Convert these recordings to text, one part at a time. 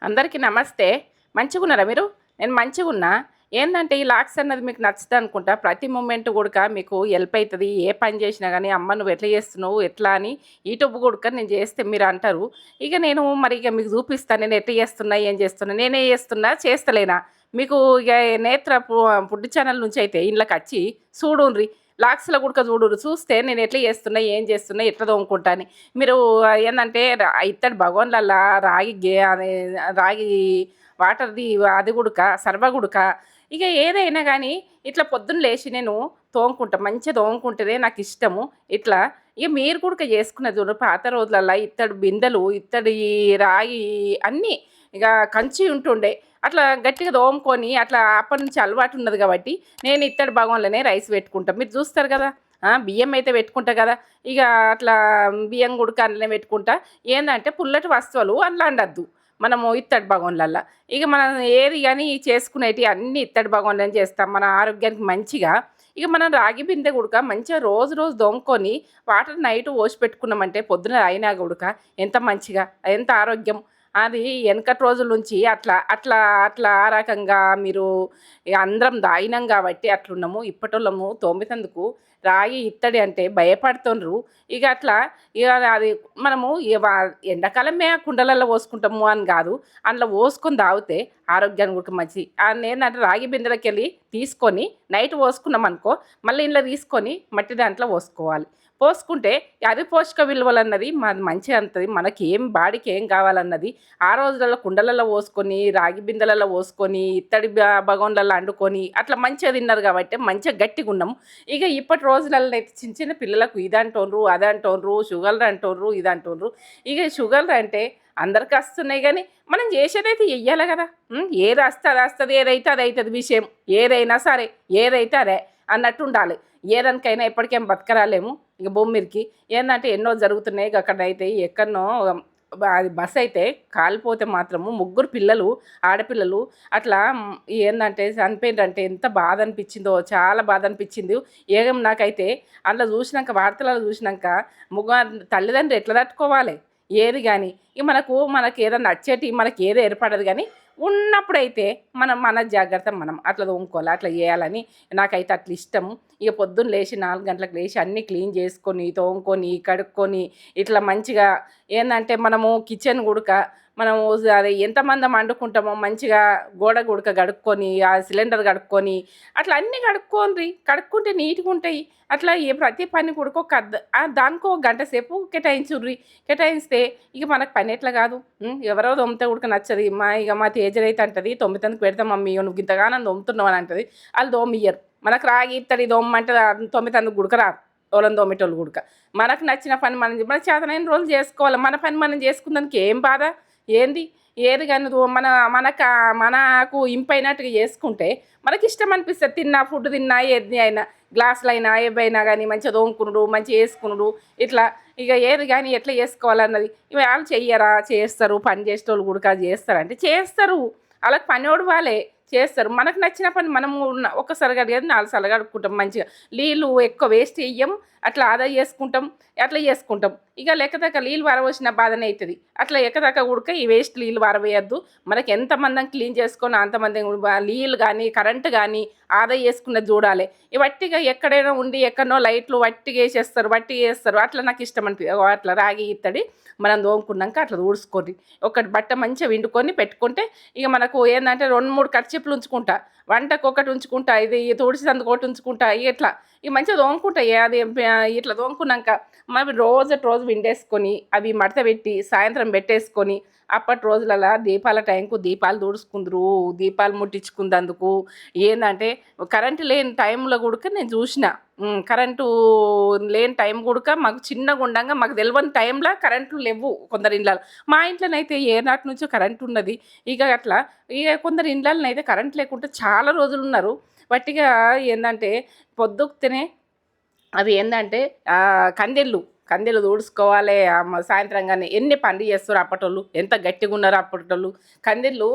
అందరికీ నమస్తే. మంచిగున్నారా మీరు? నేను మంచిగున్నా. ఏందంటే ఈ లాక్స్ అన్నది మీకు నచ్చుతదనుకుంటా. ప్రతి మూమెంట్ గూడక మీకు హెల్ప్ అయితది. ఏ పని జేసినా గానీ, "అమ్మ నువ్వెట్లా జేస్తున్నావు? ఎట్లా?" అని యూట్యూబ్ గూడక నేను జేస్తే మీరంటారు. నేను ఇగ మీకు జూపిస్తా నేను ఎట్లా జేస్తున్నా, ఏం జేస్తున్నా, నేనే జేస్తున్నా, చేస్తలేనా. మీకు ఇగ నేత్ర ఫుడ్ ఛానల్ నుంచయితే ఇండ్లకచ్చి సూడుండ్రి. లాక్స్‌లో గుడక జూడుర్రి. చూస్తే నేను ఎట్లా జేస్తున్నా, ఏం జేస్తున్నా, ఎట్లా తోముకుంటా అని. మీరు ఏందంటే ఇత్తడి భగోన్లల్లా రాగి వాటర్‌ది అది గుడక, సర్వ గుడక ఇక ఏదైనా గానీ ఇట్లా పొద్దున్న లేచి నేను తోముకుంటా. మంచిగా తోముకుంటేనే నాకిష్టము. ఇట్లా ఇక మీరు కూడక చేసుకున్నది చూడు పాత రోజులల్ల ఇత్తడి బిందెలు, ఇత్తడి రాగి అన్నీ ఇక కంచి ఉంటుండే. అట్లా గట్టిగా తోముకొని అట్లా అప్పటినుంచి అలవాటున్నది కాబట్టి నేను ఇత్తడి భగోన్లనే రైస్ పెట్టుకుంటా. మీరు చూస్తారు గదా! బియ్యం అయితే పెట్టుకుంటా గదా! ఇగ అట్లా బియ్యం గుడక అందులోనే పెట్టుకుంటా. ఏందంటే పుల్లటి వస్తువులు అందులో అండొద్దు. మనము ఇత్తడి భగోన్లల్ల. ఇక మనం ఏది గాని చేసుకునేటియి అన్నీ ఇత్తడి భగోన్లనే చేస్తాం. మన ఆరోగ్యానికి మంచిగా. ఇక మనం రాగి బిందె గుడక మంచిగా రోజు రోజు తోముకొని వాటర్ నైట్ పోసి పెట్టుకున్నామంటే పొద్దున తాగినా గుడక ఎంత మంచిగా, ఎంత ఆరోగ్యం. అది ఎనకటి రోజుల నుంచి అట్లా, అట్లా, అట్లా ఆ రకంగా మీరు ఇగ అందరం తాగినాం గాబట్టి అట్లున్నాము. ఇప్పటోళ్ళము తోమేతందుకు రాగి, ఇత్తడి అంటే భయపడుతుండ్రు. ఇగ అట్లా ఇగ అది మనము ఎండాకాలమే ఆ కుండలల్లో పోసుకుంటాము అని గాదు. అందులో పోసుకొని తాగితే ఆరోగ్యానికి కూడా మంచిది. ఏందంటే రాగి బిందెలకెళ్ళి తీసుకొని నైట్ పోసుకున్నామనుకో, మళ్ళీ ఇందులో తీసుకొని మట్టి దాంట్లో పోసుకోవాలి. పోసుకుంటే అది పోషక విలువలన్నది మాది మంచిగా అందుతది. మనకేం బాడీకి ఏం కావాలన్నది ఆ రోజులలో కుండలలో పోసుకొని, రాగి బిందెలలో పోసుకొని, ఇత్తడి భగోన్లలో అండుకొని అట్లా మంచిగా తిన్నారు కాబట్టి మంచిగా గట్టిగున్నాం. ఇక ఇప్పటి రోజులలో అయితే చిన్న చిన్న పిల్లలకు ఇదంటోండ్రు, అదంటోండ్రు, షుగర్ అంటోండ్రు, ఇదంటోండ్రు. ఇక షుగర్ అంటే అందరికి వస్తున్నాయి గానీ, మనం చేసేదైతే ఎయ్యాలి గదా! ఏదొస్తే అదొస్తది, ఏదైతే అదైతది విషయం. ఏదైనా సరే, ఏదైతే అదే అన్నట్టుండాలి. ఏదానికైనా ఎప్పటికేం బతకరాలేము. ఇక భూమి మీదకి. ఏందంటే ఎన్నో జరుగుతున్నాయి. గక్కడైతే ఎక్కడనో అది బస్సయితే కాలిపోతే మాత్రము ముగ్గురు పిల్లలు, ఆడపిల్లలు అట్లా ఏందంటే చనిపోయిండ్రంటే ఎంత బాధ అనిపిచ్చిందో, చాలా బాధ అనిపిచ్చింది. నాకైతే అందులో జూసినంక వార్తలలో జూసినంక తల్లిదండ్రులు ఎట్లా తట్టుకోవాలి? ఏది గాని. ఇగ మనకేదన్నా నచ్చేటియి మనకేది ఏర్పడదు గానీ, ఉన్నప్పుడైతే మన జాగ్రత్త మనం. అట్లా తోముకోవాలి, అట్లా జేయాలని నాకైతే అట్లిష్టము. ఇగ పొద్దున్న లేచి 4 గంటలకు లేచి అన్నీ క్లీన్ చేసుకొని, తోముకొని, కడుక్కొని ఇట్లా మంచిగా ఏందంటే మనము కిచెన్ గుడక మనము అది ఎంతమందం వండుకుంటామో మంచిగా గోడ గుడక కడుక్కొని, ఆ సిలిండర్ కడుక్కొని, అట్లా అన్నీ కడుక్కోండ్రి. కడుక్కుంటే నీట్‌గుంటాయి. అట్లా ప్రతి పని కూడా దానికో గంట సేపు కేటాయించుర్రి. కేటాయిస్తే ఇక మనకు పని ఎట్లా కాదు. ఎవరో తోమితే ఉడక నచ్చది. మా తేజలైతే అంటది, "తొమ్మితందుకు పెడతా మమ్మీ నువ్వు ఇంతగానం తోముతున్నావు" అని అంటది. ఆళ్ళు తోమియ్యరు. మనకు రాగి, ఇత్తడి తోమమంటే తోమేతందుకు గుడక రాదు. ఎవరైనా తోమేటోళ్ళు గుడక. మనకు నచ్చిన పని మన చేతనైన రోజులు చేసుకోవాలి. మన పని మనం చేసుకున్నందుకు ఏం బాధ? ఏంది? ఏది గాని మనకు ఇంపైనట్టుగా చేసుకుంటే మనకిష్టం అనిపిస్తది. ఫుడ్ తిన్నా, ఏది అయినా గ్లాసులైనా, ఏవైనా గానీ మంచిగా తోముకునుడు, మంచిగా యేసుకునుడు ఇట్లా ఇక ఏది గాని ఎట్లా చేసుకోవాలన్నది. ఇవి ఆళ్ళు చెయ్యరా? చేస్తారు. పని చేసేటోళ్ళు గూడక చేస్తారంటే చేస్తారు. ఆళ్ళకి పనోడువాలే చేస్తారు. మనకు నచ్చిన పని మనము ఒక్కసారి కడిగేది 4 సార్లు కడుక్కుంటాం మంచిగా. నీళ్ళు ఎక్కువ వేస్ట్ చెయ్యం. అట్లా ఆదా చేసుకుంటాం. అట్లా చేసుకుంటాం. ఇక లెక్కదక్క నీళ్ళు పారబోసిన బాధనే అయితది. అట్లా ఎక్కదక్క గుడక ఈ వేస్ట్ నీళ్ళు పారబోయొద్దు. మనకి ఎంతమందం క్లీన్ చేసుకొని అంతమంది నీళ్ళు గానీ, కరెంట్ గానీ ఆదా చేసుకున్నది చూడాలి. ఈ వట్టిగా ఎక్కడైనా ఉండి ఎక్కడనో లైట్లు వట్టిగేసేస్తారు. అట్లా నాకిష్టం అట్లా రాగి, ఇత్తడి మనం తోముకున్నాక అట్లా తుడుచుకోండి. ఒకటి బట్ట మంచిగా పిండుకొని పెట్టుకుంటే ఇక మనకు ఏందంటే 2, 3 కర్చీఫ్‌లు ఉంచుకుంటా. వంటకొకటి ఉంచుకుంటా. ఇది తుడిచేందుకు ఒకటి ఉంచుకుంటా. ఇట్లా ఇక మంచిగా తోముకుంటా. ఇట్లా తోముకున్నాక రోజు పిండేసుకొని అవి మడత పెట్టి సాయంత్రం పెట్టేసుకొని అప్పటి రోజులలా దీపాల టైంకు దీపాలు తుడుచుకుందురు. దీపాలు ముట్టించుకుందందుకు ఏందంటే కరెంట్ లేని టైంలో కూడక నేను చూసిన. కరెంటు లేని టైం కూడక మాకు చిన్నగుండంగా మాకు తెలవని టైంలో కరెంట్లు లెవ్వు కొందరి ఇండ్లల్ల. మా ఇంట్లోనైతే ఏనాటి నుంచో కరెంట్ ఉన్నది. ఇక అట్లా కొందరి ఇండ్లల్లనైతే కరెంట్ లేకుండా చాలా రోజులున్నారు. వట్టిగా ఏందంటే పొద్దుకుతేనే అవి ఏందంటే కందెలు తుడుచుకోవాలే. సాయంత్రం గాని ఎన్ని పనులు చేస్తుర్రు అప్పటోళ్ళు. ఎంత గట్టిగున్నారో అప్పటోళ్ళు. కందెలు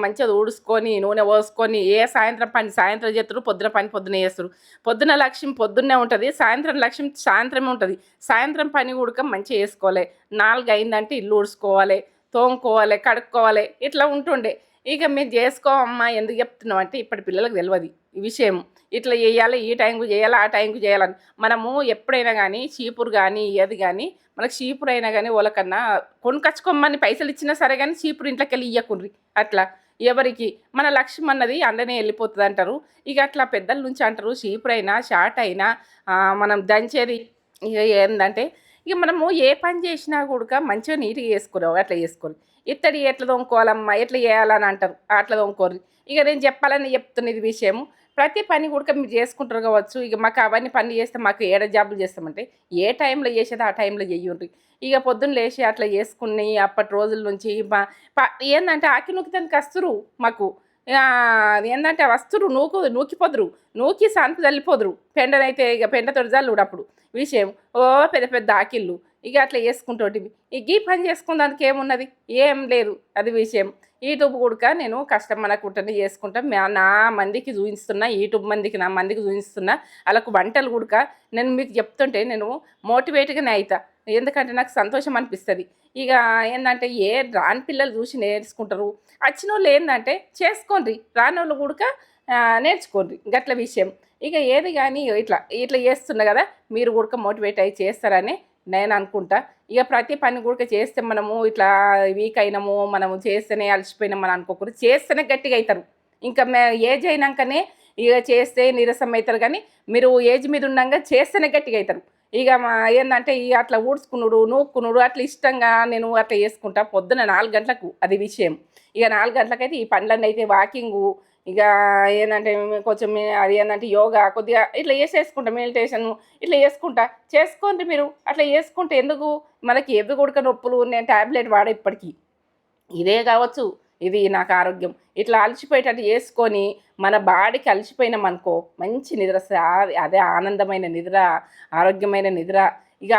మంచిగా తుడుచుకొని, నూనె పోసుకొని సాయంత్రం పని సాయంత్రం చేత్తురు. పొద్దున పని పొద్దున చేస్తుర్రు. పొద్దున లక్ష్యం పొద్దున్నే ఉంటది. సాయంత్రం లక్ష్యం సాయంత్రమే ఉంటది. సాయంత్రం పని కూడక మంచిగా చేసుకోవాలి. 4 అయిందంటే ఇల్లు ఊడ్చుకోవాలి. తోముకోవాలి, కడుక్కోవాలి ఇట్లా ఉంటుండే. ఇక మేము చేసుకోమమ్మా ఎందుకు చెప్తున్నాం అంటే ఇప్పటి పిల్లలకు తెలవదు ఈ విషయం. ఇట్లా చేయాలి, ఈ టైంకు చేయాలి, ఆ టైంకు చేయాలని. మనము ఎప్పుడైనా కానీ చీపురు కానీ ఏది కానీ మనకు చీపురు అయినా కానీ వాళ్ళకన్నా కొనుకొచ్చుకోమని పైసలు ఇచ్చినా సరే కానీ చీపురు ఇంట్లోకెళ్ళి ఇయ్యకుండ్రి. అట్లా ఎవరికి మన లక్ష్యం అన్నది అందనే వెళ్ళిపోతుంది అంటారు. ఇక అట్లా పెద్దల నుంచి అంటారు చీపురు అయినా షార్ట్ అయినా మనం దంచేది ఇక ఏందంటే ఇక మనము ఏ పని చేసినా కూడా మంచిగా నీట్గా చేసుకోరు అట్లా చేసుకోరు. ఇత్తడి ఎట్లా తోముకోవాలమ్మా ఎట్లా చేయాలని అంటారు, అట్లా తోముకోరు. ఇక నేను చెప్పాలని చెప్తున్న ఇది విషయము. ప్రతి పని కూడా మీరు చేసుకుంటారు కావచ్చు. ఇక మాకు అవన్నీ పని చేస్తే మాకు ఏడ జాబులు చేస్తామంటే ఏ టైంలో చేసేది ఆ టైంలో చెయ్యండి. ఇక పొద్దున్న లేచి అట్లా చేసుకుని అప్పటి రోజుల నుంచి ఏందంటే ఆకి నూకితానికి వస్తురు మాకు. ఏందంటే వస్తురు నూకిపోదురు, నూకి సంత చల్లిపోదురు. పెండనైతే ఇక పెండతోటి చల్లుడు అప్పుడు విషయం. ఓ పెద్ద పెద్ద ఆకిళ్ళు ఇక అట్లా చేసుకుంటోటివి. ఈ పని చేసుకున్నందుకు ఏమున్నది, ఏం లేదు అది విషయం. యూట్యూబ్ కూడా నేను కష్టం మనకుంటనే చేసుకుంటా. నా మందికి చూపిస్తున్నా, యూట్యూబ్ మందికి నా మందికి చూపిస్తున్నా. వాళ్ళకు వంటలు కూడా నేను మీకు చెప్తుంటే నేను మోటివేట్గానే అవుతా. ఎందుకంటే నాకు సంతోషం అనిపిస్తుంది. ఇక ఏంటంటే రాని పిల్లలు చూసి నేర్చుకుంటారు. వచ్చిన వాళ్ళు ఏంటంటే చేసుకోండి, రాని వాళ్ళు కూడా నేర్చుకోండి గట్ల విషయం. ఇక ఏది కానీ ఇట్లా ఇట్లా చేస్తున్నా కదా మీరు కూడా మోటివేట్ అయ్యి చేస్తారని నేను అనుకుంటా. ఇక ప్రతి పని కూడా చేస్తే మనము ఇట్లా వీక్ అయినాము, మనము చేస్తేనే అలసిపోయినాము అని అనుకోకూడదు. చేస్తేనే గట్టిగా అవుతారు. ఇంకా ఏజ్ అయినాకనే ఇక చేస్తే నీరసం అవుతారు. కానీ మీరు ఏజ్ మీద ఉండగా చేస్తేనే గట్టిగా అవుతారు. ఇక ఏంటంటే ఇక అట్లా ఊడ్చుకునుడు నూక్కునుడు అట్లా ఇష్టంగా నేను అట్లా చేసుకుంటా. పొద్దున 4 గంటలకు అది విషయం. ఇక 4 గంటలకైతే ఈ పనులన్నీ అయితే వాకింగు ఇక ఏంటంటే కొంచెం అది ఏంటంటే యోగా కొద్దిగా ఇట్లా చేసేసుకుంటా, మెడిటేషను ఇట్లా చేసుకుంటా. చేసుకోండి మీరు అట్లా చేసుకుంటే ఎందుకు మనకి ఎవ్వి కొడుక నొప్పులు. నేను ట్యాబ్లెట్ వాడే ఇప్పటికీ ఇదే కావచ్చు, ఇది నాకు ఆరోగ్యం. ఇట్లా అలసిపోయేటట్టు చేసుకొని మన బాడీకి అలసిపోయినామనుకో మంచి నిద్ర అదే ఆనందమైన నిద్ర, ఆరోగ్యమైన నిద్ర. ఇక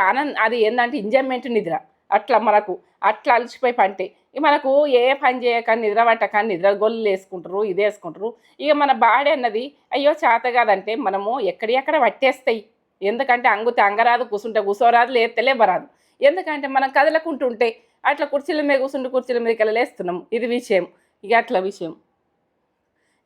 అది ఏంటంటే ఎంజాయ్మెంట్ నిద్ర. అట్లా మనకు అట్లా అలసిపోయి పంటే మనకు ఏ పని చేయక నిద్ర పట్టక నిద్ర గొల్లు వేసుకుంటారు, ఇది వేసుకుంటారు. ఇక మన బాడీ అన్నది అయ్యో చేత కాదంటే మనము ఎక్కడెక్కడ పట్టేస్తాయి. ఎందుకంటే అంగుతే అంగరాదు, కూసుంటే కూసోరాదు, లేస్తే లేవరాదు. ఎందుకంటే మనం కదలకుంటుంటే అట్లా కుర్చీల మీద కూర్చుంటే కుర్చీల మీదకి వెళ్ళలేస్తున్నాం. ఇది విషయం. ఇక అట్లా విషయం.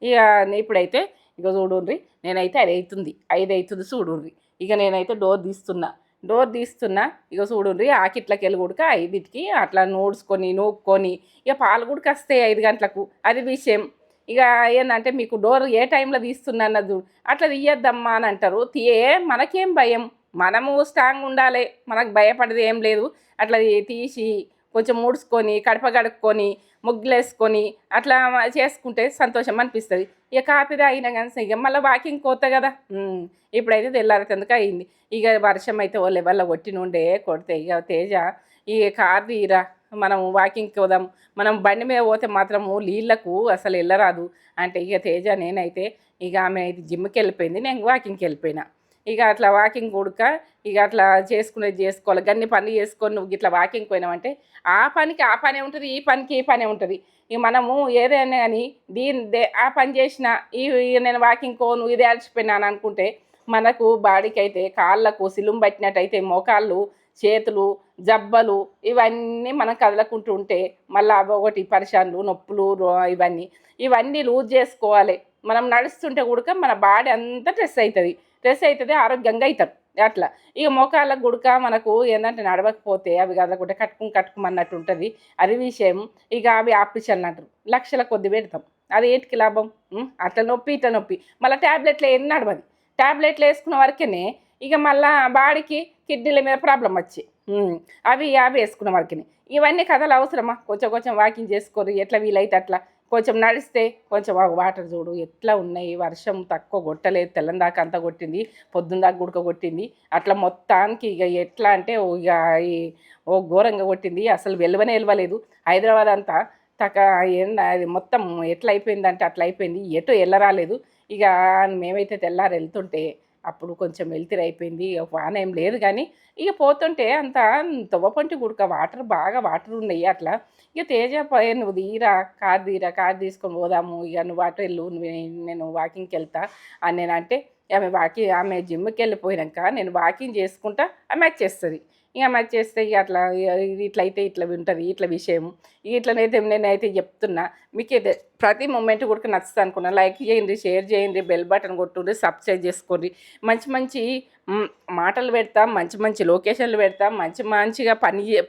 ఇక ఇప్పుడైతే ఇక చూడుండ్రి నేనైతే 5 అవుతుంది చూడుండ్రి. ఇక నేనైతే డోర్ తీస్తున్నా ఇక చూడుండ్రి ఆకిట్లకెళ్ళి కూడా 5కి అట్లా నూడ్చుకొని ఇక పాలు కూడా వస్తాయి 5 గంటలకు అది విషయం. ఇక ఏంటంటే మీకు డోర్ ఏ టైంలో తీస్తున్నా అన్నది అట్లా తీయద్దమ్మా అని అంటారు. మనకేం భయం, మనము స్ట్రాంగ్ ఉండాలి, మనకు భయపడేది ఏం లేదు. అట్లా తీసి కొంచెం ముడుచుకొని కడప కడుక్కొని ముగ్గులేసుకొని అట్లా చేసుకుంటే సంతోషం అనిపిస్తుంది. ఇక కాఫీ తాగినా కానీ ఇక మళ్ళీ వాకింగ్ పోతా కదా. ఇప్పుడైతే తెల్లారేందుకు అయింది. ఇక వర్షం అయితే ఓ లెవెల్లో కొడితే ఇక తేజ ఈ కార్ తీరా మనం వాకింగ్కి పోదాం, మనం బండి మీద పోతే మాత్రము నీళ్ళకు అసలు వెళ్ళరాదు అంటే ఇక తేజ నేనైతే ఇక ఆమె అయితే జిమ్కి వెళ్ళిపోయింది, నేను వాకింగ్కి వెళ్ళిపోయినా. ఇక అట్లా వాకింగ్ కూడక ఇక అట్లా చేసుకునేది చేసుకోవాలి. గన్ని పనులు చేసుకొని నువ్వు ఇట్లా వాకింగ్ పోయినావంటే ఆ పనికి ఆ పనే ఉంటుంది, ఈ పనికి ఈ పనే ఉంటుంది. ఇక మనము ఏదైనా కానీ ఆ పని చేసిన నేను వాకింగ్ పోను ఇదే అలసిపోయినాను అనుకుంటే మనకు బాడీకి అయితే కాళ్ళకు సిలుం పట్టినట్టయితే మోకాళ్ళు చేతులు జబ్బలు ఇవన్నీ మనం కదలకుంటూ ఉంటే మళ్ళీ ఒకటి పరిశాన్లు నొప్పులు ఇవన్నీ లూజ్ చేసుకోవాలి. మనం నడుస్తుంటే కూడా మన బాడీ అంతా స్ట్రెస్ అవుతుంది ఆరోగ్యంగా అవుతారు. అట్లా ఇక మోకాళ్ళకు గుడక మనకు ఏంటంటే నడవకపోతే అవి కదలకుంటే కట్టుకుమన్నట్టు ఉంటుంది అది విషయం. ఇక అవి ఆపరేషన్ అంటారు, లక్షల కొద్ది పెడతాం, అది ఏంటికి లాభం. అట్లా నొప్పి ఇట్లా నొప్పి మళ్ళీ ట్యాబ్లెట్లు ఏం నడవదు. ట్యాబ్లెట్లు వేసుకున్న వరకునే ఇక మళ్ళీ బాడీకి కిడ్నీల మీద ప్రాబ్లం వచ్చి అవి వేసుకున్న వరకునే ఇవన్నీ కథలు అవసరమా. కొంచెం వాకింగ్ చేసుకోరు ఎట్లా వీలైతే అట్లా కొంచెం నడిస్తే కొంచెం వాటర్ చూడు ఎట్లా ఉన్నాయి. వర్షం తక్కువ కొట్టలేదు, తెల్లం దాకా అంతా కొట్టింది, పొద్దున్న దాకా గుడక కొట్టింది. అట్లా మొత్తానికి ఇక ఎట్లా అంటే ఇక ఘోరంగా కొట్టింది. అసలు వెలవలేదు హైదరాబాద్ అంతా అది మొత్తం ఎట్లా అయిపోయిందంటే అట్లా అయిపోయింది, ఎటు వెళ్ళరాలేదు. ఇక మేమైతే తెల్లారు వెళ్తుంటే అప్పుడు కొంచెం వెళ్తిరి అయిపోయింది. వాన ఏం లేదు కానీ ఇక పోతుంటే అంత తవ్వపంటి గుడక బాగా వాటర్ ఉన్నాయి అట్లా. ఇక తేజ నువ్వు కార్ తీసుకొని పోదాము, ఇక నువ్వు అటు వెళ్ళు, నేను వాకింగ్కి వెళ్తా అని నేనంటే ఆమె జిమ్కి వెళ్ళిపోయాక నేను వాకింగ్ చేసుకుంటా ఆమె వచ్చేస్తుంది. ఇక మరి చేస్తే ఇక అట్లా ఇది ఇట్లయితే ఇట్లా ఉంటుంది ఇట్లా విషయం. ఇట్లనైతే నేనైతే చెప్తున్నా. మీకైతే ప్రతి మూమెంట్ కూడా నచ్చుతుంది అనుకున్నా. లైక్ చేయండి, షేర్ చేయండి, బెల్ బటన్ కొట్టుండి, సబ్స్క్రైబ్ చేసుకోండి. మంచి మంచి మాటలు పెడతాం, మంచి మంచి లొకేషన్లు పెడతాం, మంచిగా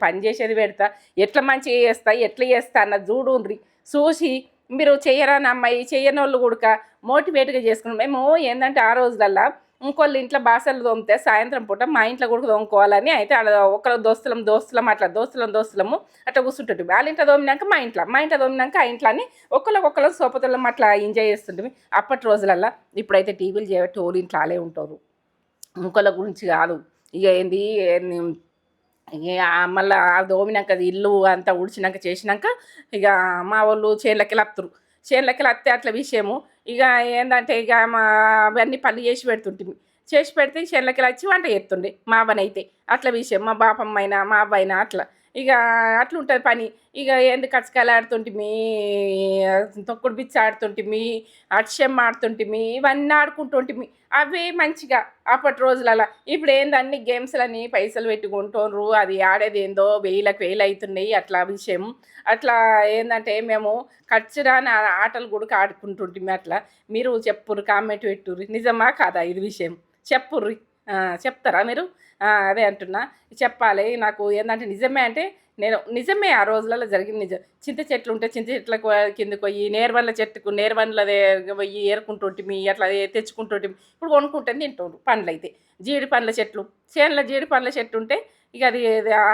పని చేసేది పెడతా. ఎట్లా మంచిగా చేస్తా ఎట్లా చేస్తా అన్నది చూడుండ్రి. చూసి మీరు చెయ్యరాని అమ్మాయి చెయ్యనోళ్ళు కూడా మోటివేట్గా చేసుకున్నాం. మేము ఏంటంటే ఆ రోజులల్లా ఇంకోళ్ళు ఇంట్లో బాసలు తోమితే సాయంత్రం పూట మా ఇంట్లో కూడా తోముకోవాలని అయితే ఒకరు దోస్తులం అట్లా దోస్తులము అట్లా కూర్చుంటుంది. వాళ్ళ ఇంట్లో తోమినాక మా ఇంట్లో తోమినాక ఆ ఇంట్లో అని ఒకళ్ళకొకళ్ళు సోపతులం అట్లా ఎంజాయ్ చేస్తుంటుంది అప్పటి రోజులల్లా. ఇప్పుడైతే టీవీలు చేయబట్టి ఓళ్ళు ఇంట్లో అలే ఉంటారు, ఇంకోళ్ళ గురించి కాదు. ఇక ఏంది మళ్ళీ దోమినాక ఇల్లు అంతా ఉడిచినాక చేసినాక ఇక మా వాళ్ళు చేనులకి వస్తే అట్లా విషయము. ఇక ఏంటంటే ఇక అవన్నీ పనులు చేసి పెడితే చేనులకి వచ్చి వంట చేస్తుండే మా అవ్వనైతే. అట్లా విషయం మా బాపమ్మ అయినా మా అవ్వైనా అట్లా ఇక అట్లుంటుంది పని. ఇక ఏంది కచ్చకాయలు ఆడుతుంటిమి, తొక్కుడు బిచ్చి ఆడుతుంటిమి, అక్షం ఆడుతుంటిమి, ఇవన్నీ ఆడుకుంటుంటిమి. అవి మంచిగా అప్పటి రోజులలో. ఇప్పుడు ఏంది అన్ని గేమ్స్లని పైసలు పెట్టుకుంటున్నారు, అది ఆడేది ఏందో వేలు అవుతున్నాయి అట్లా విషయం. అట్లా ఏంటంటే మేము ఖర్చురాని ఆటలు కూడా ఆడుకుంటుంటిమి అట్లా. మీరు చెప్పుర్రి, కామెంట్ పెట్టుర్రి, నిజమా కాదా ఇది విషయం చెప్పుర్రి. చెప్తారా మీరు? అదే అంటున్నా, చెప్పాలి. నాకు ఏంటంటే నిజమే అంటే నేను నిజమే ఆ రోజులలో జరిగింది నిజం. చింత చెట్లు ఉంటే చింత చెట్లకు కిందకు పోయి నేర్వన్ల చెట్టుకు నేర్వన్ల పోయి ఏరుకుంటుంటిమి, అట్లా తెచ్చుకుంటుంటిమి. ఇప్పుడు కొనుక్కుంటుంది తింటుండ్రు పండ్లు అయితే. జీడి పండ్ల చెట్లు చేనులో జీడి పండ్ల చెట్టు ఉంటే ఇక అది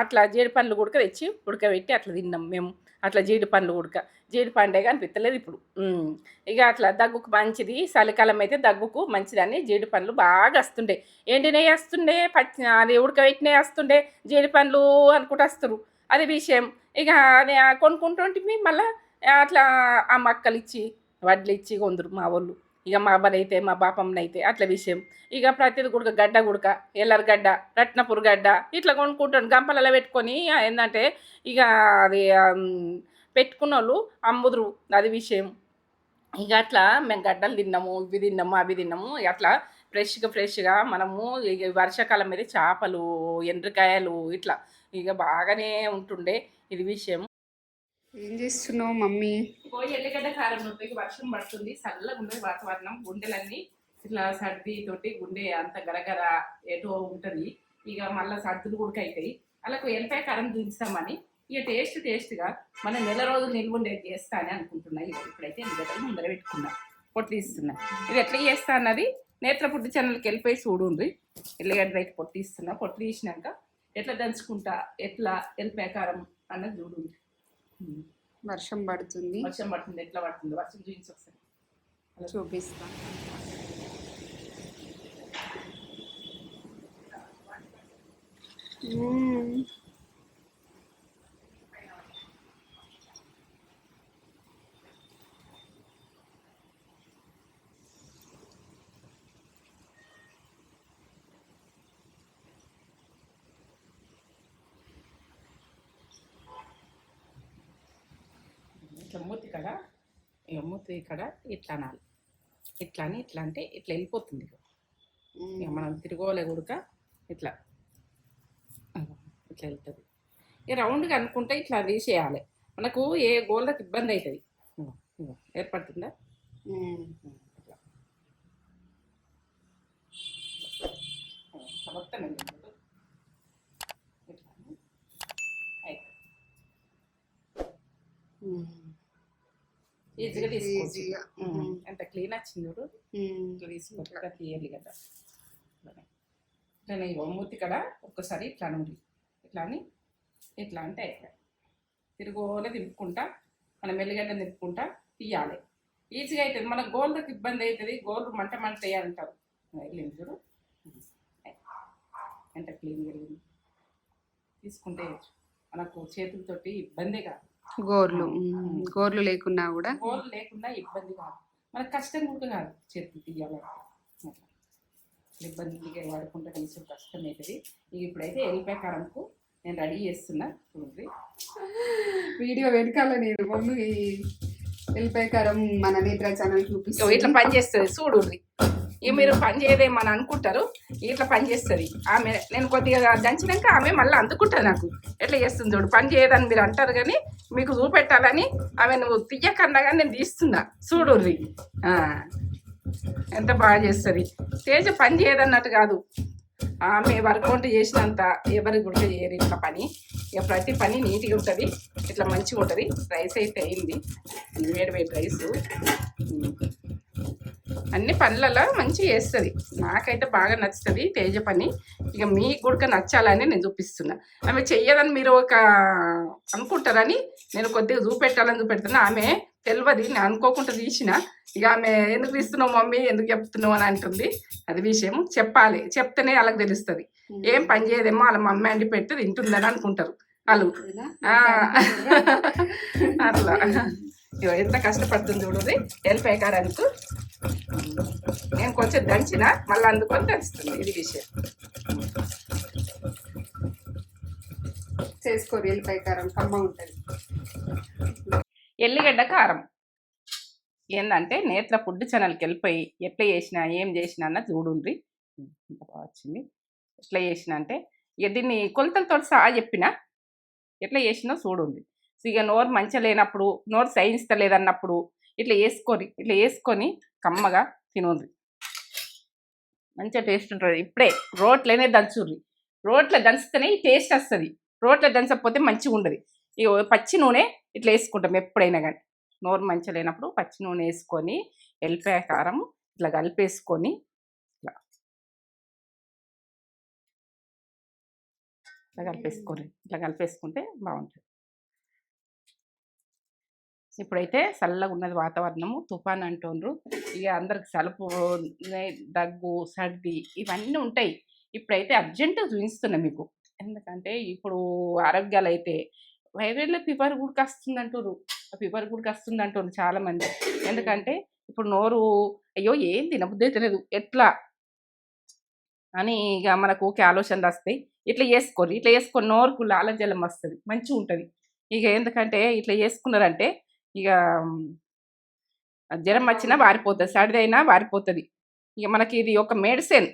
అట్లా జీడి పండ్లు తెచ్చి ఉడకబెట్టి అట్లా తిన్నాం మేము. అట్లా జీడి పండే అనిపించలేదు ఇప్పుడు. ఇక అట్లా దగ్గుకు మంచిది, చలికాలం అయితే దగ్గుకు మంచిదని జీడి పండ్లు బాగా వస్తుండే. ఎండినవి వస్తుండే, అది ఉడకబెట్టినవి వస్తుండే, జీడి పండ్లు అనుకుంటూ వస్తారు అది విషయం. ఇక అది కొనుక్కుంటుంటే మళ్ళీ అట్లా ఆ మక్కలు ఇచ్చి వడ్లు ఇచ్చి కొందరు మా వాళ్ళు. ఇక మా అబ్బనైతే మా బాపమ్మనైతే అట్లా విషయం. ఇక ప్రతిది గడ్డ ఎల్లరిగడ్డ, రత్నపూర్ గడ్డ ఇట్లా కొనుక్కుంటాను గంపలలో పెట్టుకొని. ఏంటంటే ఇక అది పెట్టుకున్న వాళ్ళు అమ్ముదురు అది విషయం. ఇక అట్లా మేము గడ్డలు తిన్నాము, అవి తిన్నాము. అట్లా ఫ్రెష్గా మనము ఇక వర్షాకాలం మీద చేపలు, ఎండ్రకాయలు ఇట్లా ఇక బాగానే ఉంటుండే ఇది విషయం. ఏం చేస్తున్నావు మమ్మీ? ఎల్లిగడ్డ కారం నొప్పికి వర్షం పడుతుంది, చల్లగా ఉండదు వాతావరణం. గుండెలన్నీ ఇట్లా సర్ది తోటి గుండె అంత గరగర ఏటో ఉంటుంది. ఇక మళ్ళీ సర్దులు కూడా అవుతాయి. అలాగే ఎల్లిపాయ కారం దించుతామని ఇక టేస్ట్గా మన నెల రోజులు నిల్వ ఉండేది చేస్తా అని అనుకుంటున్నా. ఇప్పుడైతే ఎల్లిగడ్డలు ముందర పెట్టుకున్నా, పొట్టు తీస్తున్నా. ఇది ఎట్లా చేస్తా అన్నది నేత్ర ఫుడ్ ఛానల్కి వెళ్ళిపోయి చూడుండ్రి. ఎల్లిగడ్డలు అయితే పొట్టు తీస్తున్నా. పొట్టు తీసినాక ఎట్లా దంచుకుంటా, ఎట్లా ఎల్లిపాయ కారం అన్నది చూడుండ్రి. వర్షం పడుతుంది ఎట్లా పడుతుంది వర్షం చూపించి ఒకసారి చూపిస్తా. ఇట్లా మూతి ఇక్కడ ఇట్లా అనాలి. ఇట్లా అంటే ఇట్లా వెళ్ళిపోతుంది. ఇక మనం తిరగోలే కూడక ఇట్లా వెళ్తుంది. ఇక రౌండ్గా అనుకుంటే ఇట్లా తీసేయాలి. మనకు ఏ గోళ్ళకి ఇబ్బంది అవుతుంది. ఏర్పడుతుందా? మొత్తం ఈజీగా తీసుకోవచ్చు. ఎంత క్లీన్ వచ్చింది చూడు. ఇట్లా తీసుకోవచ్చు క్లియర్లీ కదా. ఇట్లా మూతి కదా ఒక్కసారి ఇట్లా నుండి ఇట్లా అంటే తిరుగులో తిప్పుకుంటా మనం ఎల్లిగడ్డ తిప్పుకుంటా తీయాలి. ఈజీగా అవుతుంది. మన గోళ్ళకి ఇబ్బంది అవుతుంది, గోళ్ళు మంట వేయాలంటారు. వెళ్ళింది చూడు ఎంత క్లీన్గా వెళ్ళింది. తీసుకుంటే మనకు చేతులతోటి ఇబ్బందే కాదు. గోర్లు లేకున్నా ఇబ్బంది కాదు. మనకు కష్టం కూడా కాదు చేతులు తీయాలంటే. ఇబ్బందిగా వాడుకుంటే కొంచెం కష్టం అవుతుంది. ఇప్పుడైతే ఎల్లిపాయ కారంకు నేను రెడీ చేస్తున్నా చూడండి. వీడియో వెనకాల నేను మమ్మీ ఎల్లిపాయ కారం మన నేత్ర ఛానల్ చూపిస్తాను. ఇట్లా పని చేస్తుంది చూడండి. ఇక మీరు పని చేయదేమో అని అనుకుంటారు. ఇట్లా పని చేస్తుంది ఆమె. నేను కొద్దిగా దంచినాక ఆమె మళ్ళీ అందుకుంటుంది నాకు ఎట్లా చేస్తుంది చూడు. పని చేయదని మీరు అంటారు కానీ మీకు చూపెట్టాలని ఆమె నువ్వు తీయకన్నా కానీ నేను తీస్తున్నా చూడుర్రి. ఎంత బాగా చేస్తుంది. తేజ పని చేయదన్నట్టు కాదు, ఆమె వర్కౌట్ చేసినంత ఎవరికి కూడా చేయరు ఇట్లా పని. ఇక ప్రతి పని నీట్గా ఉంటుంది, ఇట్లా మంచిగా ఉంటుంది. రైస్ అయితే అయింది, వేడి వేడి రైసు. అన్ని పనులలో మంచిగా చేస్తుంది. నాకైతే బాగా నచ్చుతుంది తేజ పని. ఇక మీకు కూడా నచ్చాలని నేను చూపిస్తున్నా. ఆమె చెయ్యదని మీరు ఒక అనుకుంటారని నేను కొద్దిగా చూపెడుతున్నా. ఆమె తెలియదు, నేను అనుకోకుండా తీసిన. ఇక ఆమె ఎందుకు తీస్తున్నావు మమ్మీ, ఎందుకు చెప్తున్నావు అని అంటుంది. అది విషయం చెప్పాలి, చెప్తేనే వాళ్ళకి తెలుస్తుంది. ఏం పని చేయదేమో వాళ్ళ మమ్మీ అండి పెడితే తింటుందని అనుకుంటారు వాళ్ళు. అట్లా ఎంత కష్టపడుతుంది చూడండి ఎల్లిపాయ కారానికి. నేను కొంచెం దంచిన మళ్ళీ అందుకొని దంచుతుంది, ఇది విషయం. చేసుకోరు ఎల్లిపాయ కారం, కమ్మ ఉంటుంది. ఎల్లిగడ్డ కారం ఏంటంటే నేత్ర ఫుడ్ ఛానల్కి వెళ్ళిపోయి ఎట్లా చేసినా ఏం చేసినా అన్న చూడుండ్రి. ఇంత బాగా వచ్చింది. ఎట్లా చేసిన అంటే ఇక దీన్ని కొలతలతో సహా చెప్పిన, ఎట్లా చేసినా చూడుంది. ఇక నోరు మంచిగా లేనప్పుడు, నోరు సహిస్తలేదన్నప్పుడు ఇట్లా వేసుకొని కమ్మగా తినుండ్రి. మంచిగా టేస్ట్ ఉంటుంది. ఇప్పుడే రోట్లోనే దంచుర్రి. రోట్లో దంచితేనే ఈ టేస్ట్ వస్తుంది. రోట్లో దంచకపోతే మంచిగా ఉండదు. ఇక పచ్చి నూనె ఇట్లా వేసుకుంటాం ఎప్పుడైనా కానీ. నోరు మంచిగా లేనప్పుడు పచ్చి నూనె వేసుకొని ఎల్లిపాయ కారం ఇట్లా కలిపేసుకొని ఇట్లా కలిపేసుకుంటే బాగుంటుంది. ఇప్పుడైతే చల్లగా ఉన్నది వాతావరణము, తుఫాన్ అంటుండ్రు. ఇక అందరికి సలుపు, దగ్గు, సర్ది ఇవన్నీ ఉంటాయి. ఇప్పుడైతే అర్జెంటుగా చూపిస్తున్నా మీకు. ఎందుకంటే ఇప్పుడు ఆరోగ్యాలు అయితే వైరల్ ఫీవర్ కూడా వస్తుందంటారు చాలామంది. ఎందుకంటే ఇప్పుడు నోరు అయ్యో ఏం తినబుద్ధి అయితే లేదు ఎట్లా అని ఇక మనకు ఆలోచనలు వస్తాయి. ఇట్లా వేసుకొని నోరుకు లాలజలం వస్తుంది, మంచిగా ఉంటుంది. ఇక ఎందుకంటే ఇట్లా చేసుకున్నారంటే ఇక జ్వరం వచ్చినా వారిపోతుంది, సర్ది అయినా వారిపోతుంది. ఇక మనకి ఇది ఒక మెడిసిన్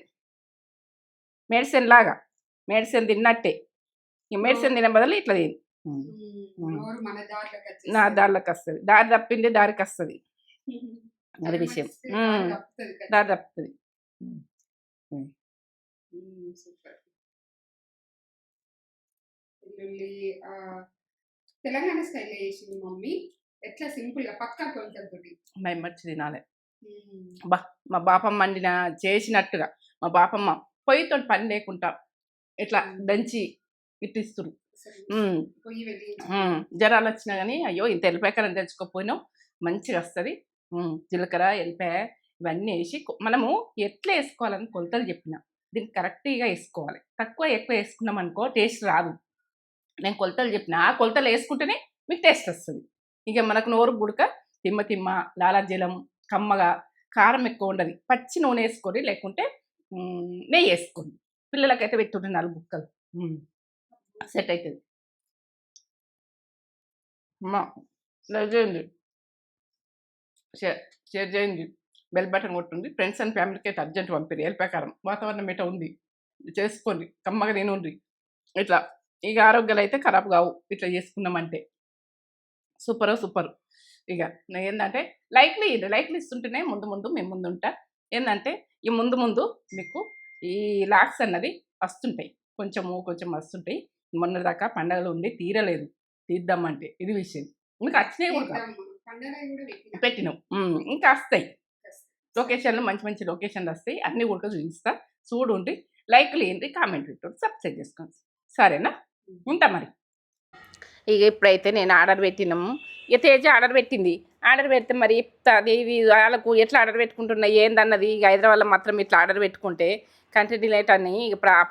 లాగా, మెడిసిన్ తిన్నట్టే. ఇక మెడిసిన్ తినే బదులు ఇట్లా తిని నా దారిలోకి వస్తుంది. దారి తప్పింది దారికి వస్తుంది, అది విషయం. దారి తప్పుతుంది. తెలంగాణ స్టైల్ చేసింది మమ్మీ. ఎట్లా సింపుల్ గా పక్కా కొలతలతోటి మర్చి తినాలి. బా మా బాపమ్మ వండిన చేసినట్టుగా, మా బాపమ్మ పొయ్యితో పని లేకుండా ఇట్లా దంచి ఇట్టిస్తురు. జ్వరాలు వచ్చినా కానీ అయ్యో ఇంత ఎల్లిపాయ కారం తెచ్చుకోకపోయినావు మంచిగా వస్తుంది. జీలకర్ర, ఎల్లిపాయ ఇవన్నీ వేసి మనము ఎట్లా వేసుకోవాలని కొలతలు చెప్పిన దీన్ని కరెక్ట్గా వేసుకోవాలి. తక్కువ ఎక్కువ వేసుకున్నాం అనుకో టేస్ట్ రాదు. నేను కొలతలు చెప్పిన ఆ కొలతలు వేసుకుంటేనే మీకు టేస్ట్ వస్తుంది. ఇక మనకు నోరు గుడక తిమ్మ లాలాజలం కమ్మగా, కారం ఎక్కువ ఉండదు. పచ్చి నూనె వేసుకొని లేకుంటే నెయ్యి వేసుకోండి. పిల్లలకైతే పెట్టుంటే 4 బుక్కలు సెట్ అవుతుంది. అమ్మా లైక్ చేయండి, షేర్ చేయండి, బెల్ బటన్ కొట్టుంది. ఫ్రెండ్స్ అండ్ ఫ్యామిలీకి అయితే అర్జెంట్ పంపిరి. ఎల్లిపాయ కారం వాతావరణం ఎట ఉంది చేసుకోండి, కమ్మగా తినుండ్రి. ఇట్లా ఇక ఆరోగ్యాలు అయితే ఖరాబ్ కావు ఇట్లా చేసుకున్నామంటే. సూపర్. ఇక ఏంటంటే లైక్లు ఇస్తుంటేనే ముందు మేము ముందు ఉంటా. ఏంటంటే ఈ ముందు మీకు ఈ లాక్స్ అన్నది వస్తుంటాయి, కొంచెం వస్తుంటాయి. మొన్నదాకా పండగలు ఉండి తీరలేదు, తీద్దామంటే ఇది విషయం. మీకు వచ్చినాయి కూడా పెట్టినాం, ఇంకా వస్తాయి లొకేషన్లు, మంచి లొకేషన్లు వస్తాయి. అన్నీ కూడా చూపిస్తా, చూడుండి. లైక్లు ఏంటి, కామెంట్ పెట్టి సబ్స్క్రైబ్ చేసుకోండి. సరేనా, ఉంటా మరి. ఇక ఇప్పుడైతే నేను ఆర్డర్ పెట్టినాము. ఇక తేజ ఆర్డర్ పెట్టింది. ఆర్డర్ పెడితే మరి అది వాళ్ళకు ఎట్లా ఆర్డర్ పెట్టుకుంటున్నాయి ఏందన్నది. ఇక హైదరాబాద్లో మాత్రం ఇట్లా ఆర్డర్ పెట్టుకుంటే కంటిన్యూలేట్ అని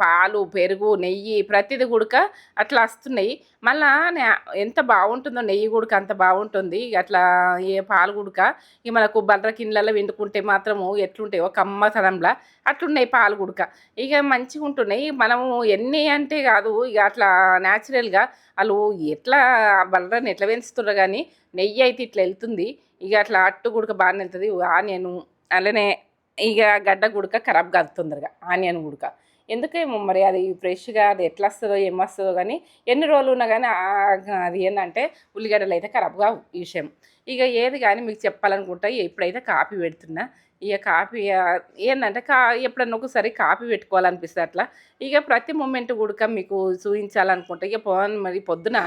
పాలు, పెరుగు, నెయ్యి ప్రతిది గుడక అట్లా వస్తున్నాయి. మళ్ళా ఎంత బాగుంటుందో నెయ్యి గుడక అంత బాగుంటుంది. ఇక అట్లా ఏ పాలు గుడక ఇక మనకు బర్ర కిండ్లలో వండుకుంటే మాత్రము ఎట్లుంటాయి ఒక అమ్మతనంలా అట్లున్నాయి పాలు గుడక. ఇక మంచిగా ఉంటున్నాయి. మనము ఎన్ని అంటే కాదు, ఇక అట్లా న్యాచురల్గా వాళ్ళు ఎట్లా బర్రని ఎట్లా పెంచుతున్నారు కానీ నెయ్యి అయితే ఇట్లా వెళ్తుంది. ఇక అట్లా అట్టు గుడక బాగానే వెళ్తుంది. నేను అలానే ఇక గడ్డ గుడక ఖరాబ్ కాదు తొందరగా ఆనియన్ గుడక. ఎందుకేమో మరి అది ఫ్రెష్‌గా అది ఎట్లా వస్తదో ఏమొస్తదో గానీ ఎన్ని రోజులు ఉన్నా గానీ అది ఏందంటే ఉల్లిగడ్డలు అయితే ఖరాబ్ కావు ఈ విషయం. ఇక ఏది గానీ మీకు చెప్పాలనుకుంటా ఇప్పుడైతే కాపీ పెడుతున్నా. ఇక కాపీ ఏందంటే ఎప్పుడన్నా ఒకసారి కాపీ పెట్టుకోవాలనిపిస్తది అట్లా. ఇక ప్రతి మొమెంట్ గుడక మీకు చూయించాలనుకుంటే ఇక మరి పొద్దున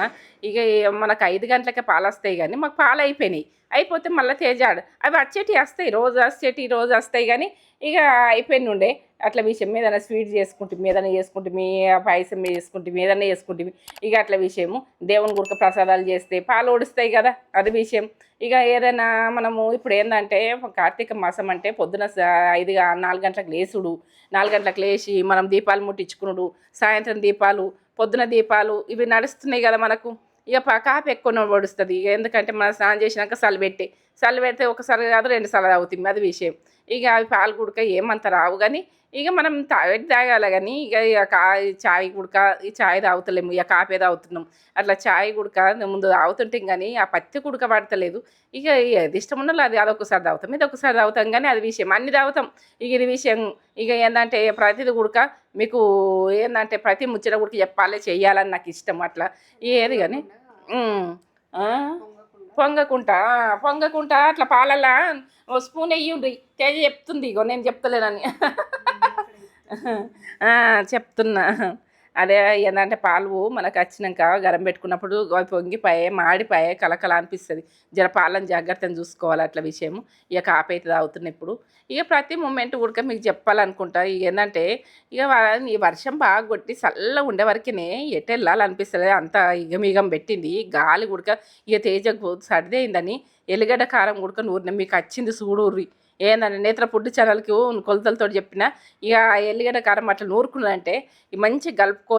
ఇక మనకు 5 గంటలకే పాలొస్తాయి గానీ మాకు పాలయిపోయినాయి. అయిపోతే మళ్ళా తేజాడు అవి వచ్చేటివి వస్తాయి. రోజు వచ్చేటివి రోజు వస్తాయి గానీ ఇక అయిపోయినుండే. అట్లా విషయం ఏదైనా స్వీట్ చేసుకుంటిమి, ఏదైనా చేసుకుంటిమి, పాయసం చేసుకుంటిమి, ఏదన్నా చేసుకుంటిమి. ఇక అట్లా విషయము. దేవుని గుడక ప్రసాదాలు చేస్తే పాలు ఒడుస్తాయి కదా! అది విషయం. ఇక ఏదైనా మనము ఇప్పుడు ఏందంటే కార్తీక మాసం అంటే పొద్దున 4 గంటలకు లేసుడు, 4 గంటలకు లేచి మనం దీపాలు ముట్టించుకునుడు, సాయంత్రం దీపాలు, పొద్దున దీపాలు ఇవి నడుస్తున్నాయి కదా మనకు. ఇక కాపు ఎక్కువ ఒడుస్తది. ఇక ఎందుకంటే మనం స్నానం చేసినాక సల్లి పెడితే ఒకసారి కాదు 2 సార్లు తాగుతాం అది విషయం. ఇక అవి పాలు గుడక ఏమంత రావు గానీ ఇక మనం తాగాలి గానీ ఇక చాయ్ గుడక ఈ చాయ్ తాగుతలేము. ఇక కాపే తాగుతున్నాం. అట్లా చాయ్ గుడక ముందు తాగుతుంటాం గానీ ఆ పత్తి గుడక పడతలేదు. ఇక ఏది ఇష్టం ఉన్నోళ్ళు అది అదొకసారి తాగుతాం, ఇదొకసారి తాగుతాం గానీ అది విషయం. అన్నీ తాగుతాం. ఇక ఇది విషయం. ఇక ఏందంటే ప్రతిది గుడక మీకు ఏందంటే ప్రతి ముచ్చట గుడక చెప్పాలి, చెయ్యాలని నాకిష్టం అట్లా. ఏది గానీ హ్మ్. ఆ! పొంగకుండా. పొంగకుంటా అట్లా పాలల్లా ఓ స్పూన్ ఎయ్యుండ్రి. తేజ చెప్తుంది ఇగో నేను చెప్తలేనని. ఆ! చెప్తున్నా. అదే ఏందంటే పాలు మనకచ్చినంక గరం పెట్టుకున్నప్పుడు అవి పొంగిపాయె, మాడిపాయె, కలకల అనిపిస్తది. జర పాలను జాగ్రత్తగా చూసుకోవాలి అట్లా విషయము. ఇక కాపైతే తాగుతున్నా ఇప్పుడు. ఇక ప్రతి మొమెంట్ గుడక మీకు చెప్పాలనుకుంటా. ఇక ఏందంటే ఇక ఈ వర్షం బాగా కొట్టి చల్లగా ఉండే వరకినే ఎటెళ్ళాలనిపిస్తలేదు. అంత ఇగమిగం పెట్టింది. గాలి గుడక ఇక తేజకు సర్ది అయిందని ఎల్లిగడ్డ కారం గుడక నూరిన మీకు వచ్చింది చూడుర్రి. ఏందంటే నేత్ర ఫుడ్ ఛానల్‌కి కొలతలతోటి చెప్పిన. ఇక ఎల్లిగడ్డ కారం అట్లా నూరుకున్నదంటే మంచిగా కలుపుకొని